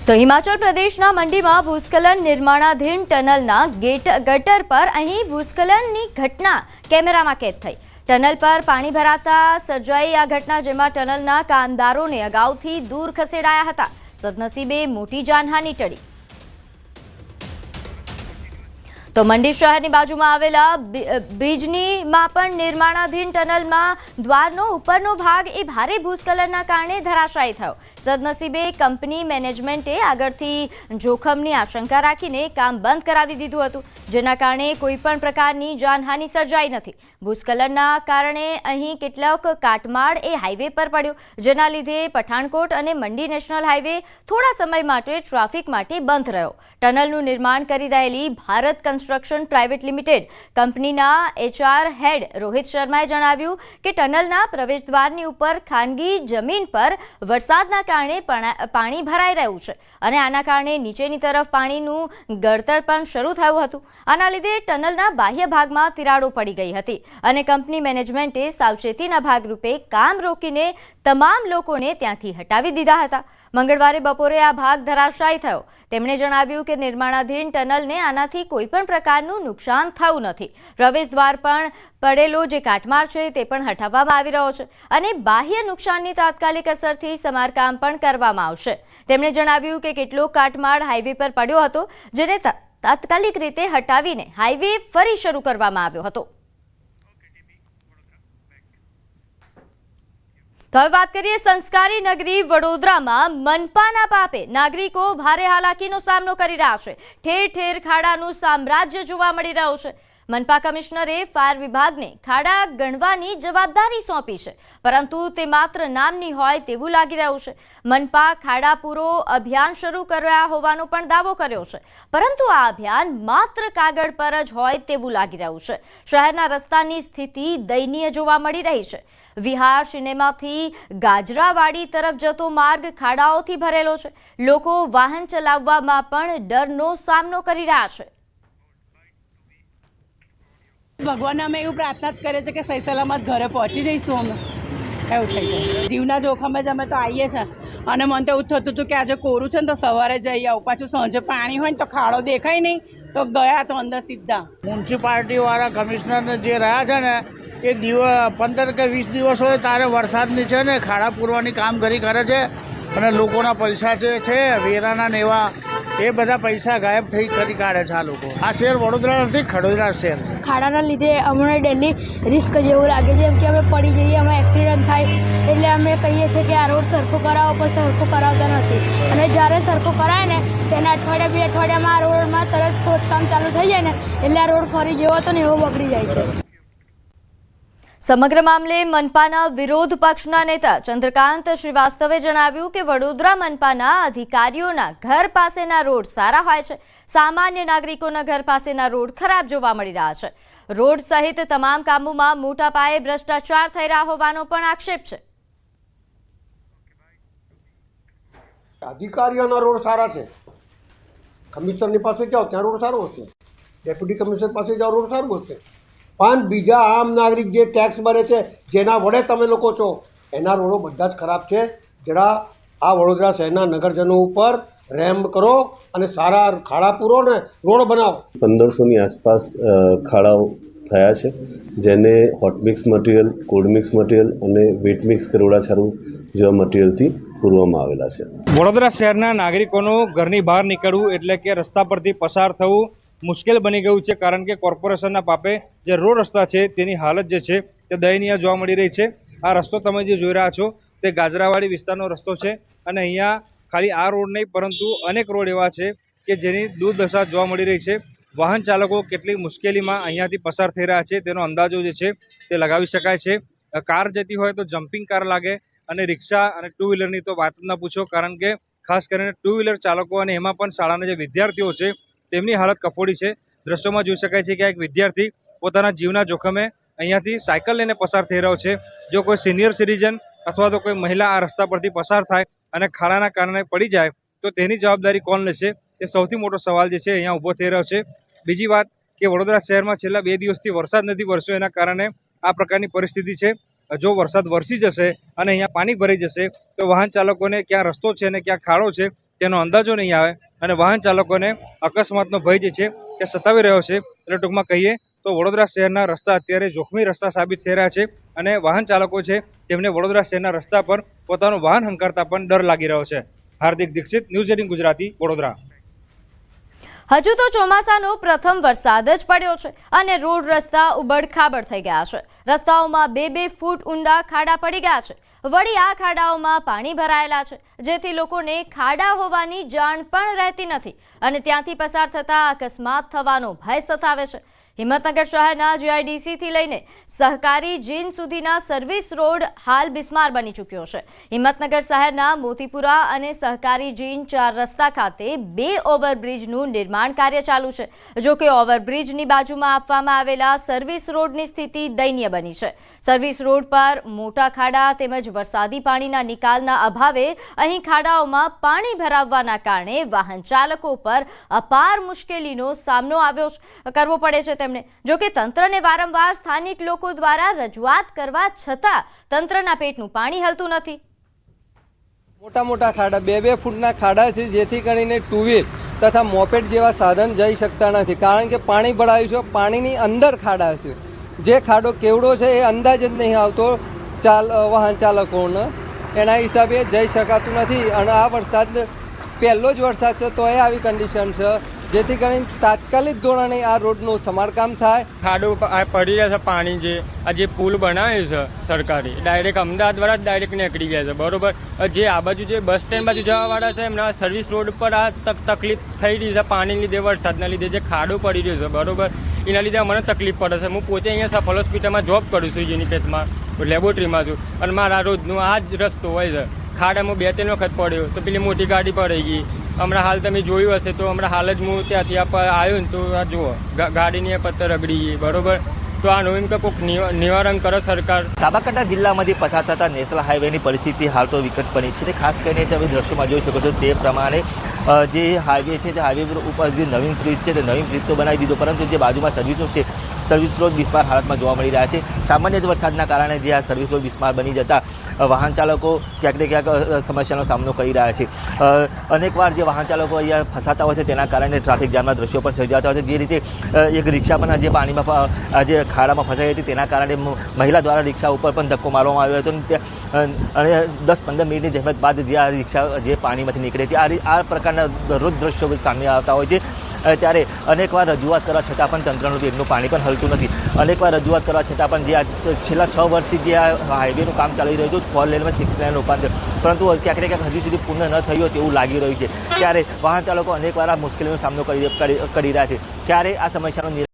તો હિમાચલ પ્રદેશના મંડીમાં ભૂસ્ખલન નિર્માણાધીન ટનલના ગટર પર અહીં ભૂસ્ખલનની ઘટના કેમેરામાં કેદ થઈ। ટનલ પર પાણી ભરાતા સર્જાઈ આ ઘટના, જેમાં ટનલના કામદારોને અગાઉથી દૂર ખસેડાયા હતા। સદનસીબે મોટી જાનહાનિ ટળી। તો મંડી શહેરની બાજુમાં આવેલા બ્રિજનીમાં પણ નિર્માણાધીન ટનલમાં દ્વારનો ઉપરનો ભાગ એ ભારે ભૂસ્ખલનના કારણે ધરાશાયી થયો। સદનસીબે કંપની મેનેજમેન્ટે આગળથી જોખમની આશંકા રાખીને કામ બંધ કરાવી દીધું હતું, જેના કારણે કોઈપણ પ્રકારની જાનહાનિ સર્જાઈ નથી। ભૂસ્ખલનના કારણે અહીં કેટલાક કાટમાળ એ હાઈવે પર પડ્યો, જેના લીધે પઠાણકોટ અને મંડી નેશનલ હાઈવે થોડા સમય માટે ટ્રાફિક માટે બંધ રહ્યો। ટનલનું નિર્માણ કરી રહેલી ભારત કન્સ્ટ્રક્શન પ્રાઇવેટ લિમિટેડ કંપનીના HR હેડ રોહિત શર્માએ જણાવ્યું કે ટનલના પ્રવેશદ્વારની ઉપર ખાનગી જમીન પર વરસાદના કારણે પાણી ભરાઈ રહ્યું છે અને આના કારણે નીચેની તરફ પાણીનું ગળતર પણ શરૂ થયું હતું। આના લીધે ટનલના બાહ્ય ભાગમાં તિરાડો પડી ગઈ હતી અને કંપની મેનેજમેન્ટે સાવચેતીના ભાગરૂપે કામ રોકીને તમામ લોકોને ત્યાંથી હટાવી દીધા હતા। મંગળવારે બપોરે આ ભાગ ધરાશાયી થયો। તેમણે જણાવ્યું કે નિર્માણાધીન ટનલને આનાથી કોઈપણ પ્રકારનું નુકસાન થયું નથી। પ્રવેશદ્વાર પણ પડેલો જે કાટમાળ છે તે પણ હટાવવામાં આવી રહ્યો છે અને બાહ્ય નુકસાનની તાત્કાલિક અસરથી સમારકામ પણ કરવામાં આવશે। તેમણે જણાવ્યું કે કેટલોક કાટમાળ હાઈવે પર પડ્યો હતો, જેને તાત્કાલિક રીતે હટાવીને હાઈવે ફરી શરૂ કરવામાં આવ્યો હતો। તો હવે વાત કરીએ સંસ્કારી નગરી વડોદરામાં મનપાના પાપે નાગરિકો ભારે હાલાકીનો સામનો કરી રહ્યા છે। ઠેર ઠેર ખાડાનું સામ્રાજ્ય જોવા મળી રહ્યું છે। મનપા કમિશનરે ફાયર વિભાગને ખાડા ગણવાની જવાબદારી સોંપી છે, પરંતુ તે માત્ર નામની હોય તેવું લાગી રહ્યું છે। મનપા ખાડા પૂરો અભિયાન શરૂ કર્યા હોવાનો પણ દાવો કર્યો છે, પરંતુ આ અભિયાન માત્ર કાગળ પર જ હોય તેવું લાગી રહ્યું છે। શહેરના રસ્તાની સ્થિતિ દયનીય જોવા મળી રહી છે। વિહાર સિનેમાથી ગાજરાવાડી તરફ જતો માર્ગ ખાડાઓથી ભરેલો છે। લોકો વાહન ચલાવવામાં પણ ડરનો સામનો કરી રહ્યા છે। ભગવાનને અમે એવું પ્રાર્થના જ કરીએ છીએ કે સહી સલામત ઘરે પહોંચી જઈશું। અમે એવું થઈ જાય જીવના જોખમે જ અમે તો આવીએ છીએ અને મને તો એવું થતું હતું કે આજે કોરું છે ને તો સવારે જઈ આવું, પાછું સાંજે પાણી હોય ને તો ખાડો દેખાય નહીં તો ગયા તો અંદર સીધા। મ્યુનિસિપાલિટીવાળા કમિશનરને જે રહ્યા છે ને એ 15 કે 20 દિવસ હોય ત્યારે વરસાદની છે ને ખાડા પૂરવાની કામગીરી કરે છે અને લોકોના પૈસા જે છે વેરાના ને એવા એ બધા પૈસા ગાયબ થઈ કરી કાઢે છે આ લોકો। આ શહેર વડોદરા નથી, ખડોદરા શહેર છે। ખાડાના લીધે અમને ડેલી રિસ્ક જેવું લાગે છે, જેમ કે અમે પડી જઈએ, અમે એક્સિડન્ટ થાય, એટલે અમે કહીએ છીએ કે આ રોડ સરખો કરાવો, પણ સરખો કરાવતા નથી અને જ્યારે સરખો કરાય ને તેના અઠવાડિયા 2 અઠવાડિયામાં આ રોડમાં તરત ખોદકામ ચાલુ થઈ જાય ને એટલે આ રોડ ફરી જેવો હતો ને એવો બગડી જાય છે। સમગ્ર મામલે મનપાના વિરોધ પક્ષના નેતા ચંદ્રકાંત શ્રીવાસ્તવે જણાવ્યું કે વડોદરા મનપાના અધિકારીઓના ઘર પાસેના રોડ સારા હોય છે, સામાન્ય નાગરિકોના ઘર પાસેના રોડ ખરાબ જોવા મળી રહ્યા છે। રોડ સહિત તમામ કામોમાં મોટા પાયે ભ્રષ્ટાચાર થઈ રહ્યા હોવાનો પણ આક્ષેપ છે। અધિકારીઓના રોડ સારા છે, કમિશનરની પાસે જાઓ ત્યાં રોડ સારો હશે, ડેપ્યુટી કમિશનર પાસે જાઓ રોડ સારું હશે, પણ બીજા આમ નાગરિક જે ટેક્સ ભરે છે, જેના વડે તમે લોકો છો, એના રોડો બધા જ ખરાબ છે। જરા આ વડોદરા શહેરના નગરજનો ઉપર રેમ કરો અને સારા ખાડા પૂરો ને રોડ બનાવો। 1500ની આસપાસ ખાડાઓ થયા છે, જેને hot mix material, cold mix material અને વેટ મિક્સ કરોડાછારું જેવા મટીરિયલથી પૂરવામાં આવેલા છે। વડોદરા શહેરના નાગરિકોનું ઘરની બહાર નીકળવું એટલે કે રસ્તા પરથી પસાર થવું મુશ્કેલ બની ગયું છે, કારણ કે કોર્પોરેશનના પાપે જે રોડ રસ્તા છે તેની હાલત જે છે તે દયનીય જોવા મળી રહી છે। આ રસ્તો તમે જે જોઈ રહ્યા છો તે ગાજરાવાડી વિસ્તારનો રસ્તો છે અને અહીંયા ખાલી આ રોડ નહીં પરંતુ અનેક રોડ એવા છે કે જેની દુર્દશા જોવા મળી રહી છે। વાહન ચાલકો કેટલી મુશ્કેલીમાં અહીંયાથી પસાર થઈ રહ્યા છે તેનો અંદાજો જે છે તે લગાવી શકાય છે। કાર જતી હોય તો જમ્પિંગ કાર લાગે અને રિક્ષા અને 2 વ્હીલરની તો વાત જ ના પૂછો, કારણ કે ખાસ કરીને 2 વ્હીલર ચાલકો અને એમાં પણ શાળાના જે વિદ્યાર્થીઓ છે તેમની હાલત કફોડી છે। દ્રશ્યોમાં જોઈ શકાય છે કે એક વિદ્યાર્થી પોતાના જીવના જોખમે અહીંયાથી સાયકલ લઈને પસાર થઈ રહ્યો છે। જો કોઈ સિનિયર સિટીઝન અથવા તો કોઈ મહિલા આ રસ્તા પરથી પસાર થાય અને ખાડાના કારણે પડી જાય તો તેની જવાબદારી કોણ લેશે, તે સૌથી મોટો સવાલ જે છે અહીંયા ઊભો થઈ રહ્યો છે। બીજી વાત કે વડોદરા શહેરમાં છેલ્લા 2 દિવસથી વરસાદ નથી વરસ્યો, એના કારણે આ પ્રકારની પરિસ્થિતિ છે। જો વરસાદ વરસી જશે અને અહીંયા પાણી ભરાઈ જશે તો વાહન ચાલકોને ક્યાં રસ્તો છે અને ક્યાં ખાડો છે તેનો અંદાજો નહીં આવે અને વાહન ચાલકોને અકસ્માતનો ભય જે છે તે સતાવી રહ્યો છે. એટલે ટૂંકમાં કહીએ તો વડોદરા શહેરના રસ્તા અત્યારે જોખમી રસ્તા સાબિત થઈ રહ્યા છે અને વાહન ચાલકો છે તેમને વડોદરા શહેરના રસ્તા પર પોતાનું વાહન હંકારતા પણ ડર લાગી રહ્યો છે. હાર્દિક દીક્ષિત, ન્યૂઝ 18 ગુજરાતી, વડોદરા. હજુ તો ચોમાસાનો પ્રથમ વરસાદ જ પડ્યો છે અને રોડ રસ્તા ઉબડ-ખાબડ થઈ ગયા છે. રસ્તાઓમાં 2-2 ફૂટ ઊંડા ખાડા પડી ગયા છે. વળી આ ખાડાઓમાં પાણી ભરાયેલા છે, જેથી લોકોને ખાડા હોવાની જાણ પણ રહેતી નથી અને ત્યાંથી પસાર થતા અકસ્માત થવાનો ભય સતાવે છે. હિંમતનગર શહેરના GIDC થી લઈને સહકારી જીન સુધીના સર્વિસ રોડ હાલ બિસ્માર બની ચૂક્યો છે. હિંમતનગર શહેરના મોતીપુરા અને સહકારી જીન 4 રસ્તા ખાતે 2 ઓવરબ્રિજનું નિર્માણ કાર્ય ચાલુ છે. જો કે ઓવરબ્રિજની બાજુમાં આપવામાં આવેલા સર્વિસ રોડની સ્થિતિ દયનીય બની છે. સર્વિસ રોડ પર મોટા ખાડા તેમજ વરસાદી પાણીના નિકાલના અભાવે અહીં ખાડાઓમાં પાણી ભરાવવાના કારણે વાહન ચાલકો પર અપાર મુશ્કેલીનો સામનો કરવો પડે છે. જો કે તંત્રને વારંવાર સ્થાનિક લોકો દ્વારા રજૂઆત કરવા છતાં તંત્રના પેટનું પાણી હલતું નથી. મોટા મોટા ખાડા 2-2 ફૂટના ખાડા છે, જેથી કરીને ટુ વ્હીલ તથા મોપેડ જેવા સાધન જઈ શકતા નથી, કારણ કે પાણી ભરાયું છે. પાણીની અંદર ખાડા છે, જે ખાડો કેવડો છે એ અંદાજ જ નહીં આવતો વાહન ચાલકોને. એના હિસાબે જઈ શકાતું નથી અને આ વરસાદ પહેલો જ વરસાદ છે તોય આવી કન્ડિશન છે, જેથી કરીને તાત્કાલિક ધોરણે આ રોડનું સમારકામ થાય. ખાડો પડી રહ્યા છે પાણી, જે આ જે પુલ બનાવ્યો છે સરકારી, ડાયરેક્ટ અમદાવાદ દ્વારા જ ડાયરેક્ટ નીકળી ગયા છે, બરોબર. જે આ બાજુ જે બસ સ્ટેન્ડ બાજુ જવાવાળા છે એમના સર્વિસ રોડ પર આ તકલીફ થઈ રહી છે પાણીના લીધે, વરસાદના લીધે જે ખાડો પડી રહ્યો છે, બરોબર. એના લીધે અમને તકલીફ પડે છે. હું પોતે અહીંયા સફલ હોસ્પિટલમાં જોબ કરું છું, યુનિટેટમાં લેબોરેટરીમાં છું, અને મારા રોજનું આ જ રસ્તો હોય છે. ખાડામાં 2-3 વખત પડ્યો તો પેલી મોટી ગાડી પડી ગઈ. હમણાં હાલ તમે જોયું હશે તો હમણાં હાલ જ હું ત્યાંથી આવ્યો ને તો આ જુઓ ગાડીની પથ્થર રગડી ગઈ, બરોબર. તો આનું એમ કે કોઈક નિવારણ કરે સરકાર. સાબરકાંઠા જિલ્લામાંથી પસાર થતા નેશનલ હાઈવેની પરિસ્થિતિ હાલ તો વિકટ બની છે. ખાસ કરીને તમે દ્રશ્યોમાં જોઈ શકો છો તે પ્રમાણે જે હાઈવે છે તે હાઈવે ઉપર જે નવીન બ્રિજ છે તે નવીન બ્રિજ તો બનાવી દીધો, પરંતુ જે બાજુમાં સર્વિસો છે સર્વિસ રોડ બિસ્માર હાલતમાં જોવા મળી રહ્યા છે. સામાન્ય વરસાદના કારણે જે આ સર્વિસ રોડ બિસ્માર બની જતા વાહન ચાલકો ક્યાંક ને ક્યાંક સમસ્યાનો સામનો કરી રહ્યા છે. અનેકવાર જે વાહન ચાલકો અહીંયા ફસાતા હોય છે તેના કારણે ટ્રાફિક જામના દ્રશ્યો પણ સર્જાતા હોય છે. જે રીતે એક રિક્ષા પણ જે પાણીમાં જે ખાડામાં ફસાઈ હતી તેના કારણે મહિલા દ્વારા રિક્ષા ઉપર પણ ધક્કો મારવામાં આવ્યો હતો અને 10-15 મિનિટની જહેમત બાદ જે આ રિક્ષા જે પાણીમાંથી નીકળી હતી, આ પ્રકારના દરરોજ દ્રશ્યો સામે આવતા હોય છે. ત્યારે અનેકવાર રજૂઆત કરવા છતાં પણ તંત્રનું પેટનું પાણી પણ હલતું નથી. અનેકવાર રજૂઆત કરવા છતાં પણ જે આ છેલ્લા 6 વર્ષથી જે આ હાઈવેનું કામ ચાલી રહ્યું હતું 4 લેનમાં 6 લેન રૂપાંતર, પરંતુ ક્યાંક ને ક્યાંક હજી સુધી પૂર્ણ ન થયું તેવું લાગી રહ્યું છે. ત્યારે વાહન ચાલકો અનેકવાર આ મુશ્કેલીનો સામનો કરી રહ્યા છે. ત્યારે આ સમસ્યાનો